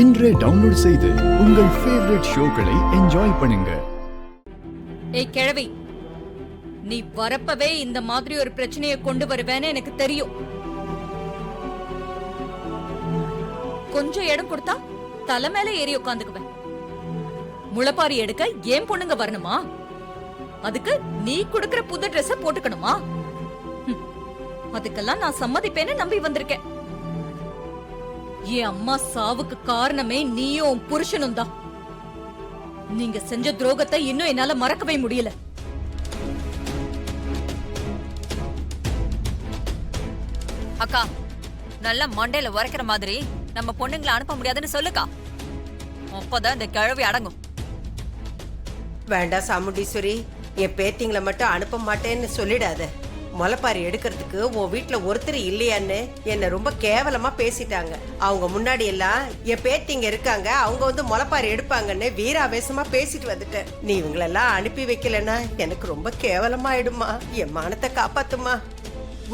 இன்றே டவுன்லோட் செய்து உங்கள் ஃபேவரட் ஷோக்களை என்ஜாய் பண்ணுங்க. ஏய் கிழவி, நீ வரப்பவே இந்த மாதிரி ஒரு பிரச்சனையை கொண்டு வருவேன்னு எனக்கு தெரியும். கொஞ்சம் இடம் கொடுத்தா தலை மேல ஏறி உட்காந்துக்குவேன். முளைப்பாரி எடுக்க ஏன் பொண்ணுங்க வரணுமா? அதுக்கு நீ கொடுக்கிற புது ட்ரெஸ் போட்டுக்கணுமா? அதுக்கெல்லாம் நான் சம்மதிப்பேன்னு நம்பி வந்திருக்கேன். என் அம்மா சாவுக்கு காரணமே நீயும் புருஷனும் தான். நீங்க செஞ்ச துரோகத்தை இன்னும் என்னால மறக்கவே முடியல. அக்கா, நல்லா மண்டையில உரைக்கிற மாதிரி நம்ம பொண்ணுங்களை அனுப்ப முடியாதுன்னு சொல்லுக்கா. அப்பதான் இந்த கிழவி அடங்கும். வேண்டாம் சாமுண்டீஸ்வரி, என் பேத்திங்களை மட்டும் அனுப்ப மாட்டேன்னு சொல்லிடாத. முளைப்பாரி எடுக்கிறதுக்கு உன் வீட்டுல ஒருத்தர் இல்லையான்னு என்ன ரொம்ப கேவலமா பேசிட்டாங்க. அவங்க முன்னாடி எல்லாம் என் பேத்திங்க இருக்காங்க, அவங்க வந்து முளைப்பாரி எடுப்பாங்கன்னு வீராவேசமா பேசிட்டு வந்துட்டேன். நீ இவங்களெல்லாம் அனுப்பி வைக்கலன்னா எனக்கு ரொம்ப கேவலமாயிடுமா. என் மானத்தை காப்பாத்துமா.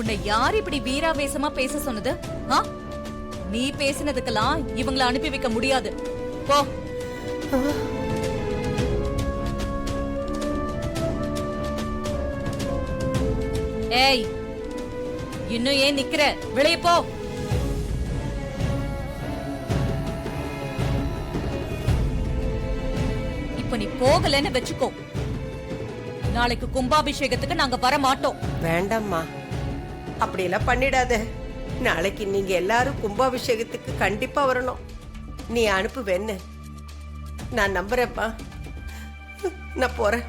உன்னை யார் இப்படி வீராவேசமா பேச சொன்னது? நீ பேசினதுக்கெல்லாம் இவங்களை அனுப்பி வைக்க முடியாது. போ. ஏய், இன்னும் ஏன் நிக்கிற? வெளியே போ. இப்ப நீ போகலன்னு வெச்சுக்கோ, நாளைக்கு கும்பாபிஷேகத்துக்கு நாங்க வர மாட்டோம். வேண்டாம்மா, அப்படியெல்லாம் பண்ணிடாத. நாளைக்கு நீங்க எல்லாரும் கும்பாபிஷேகத்துக்கு கண்டிப்பா வரணும். நீ அனுப்புவேன்னு நான் நம்புறேன்ப்பா. நான் போறேன்.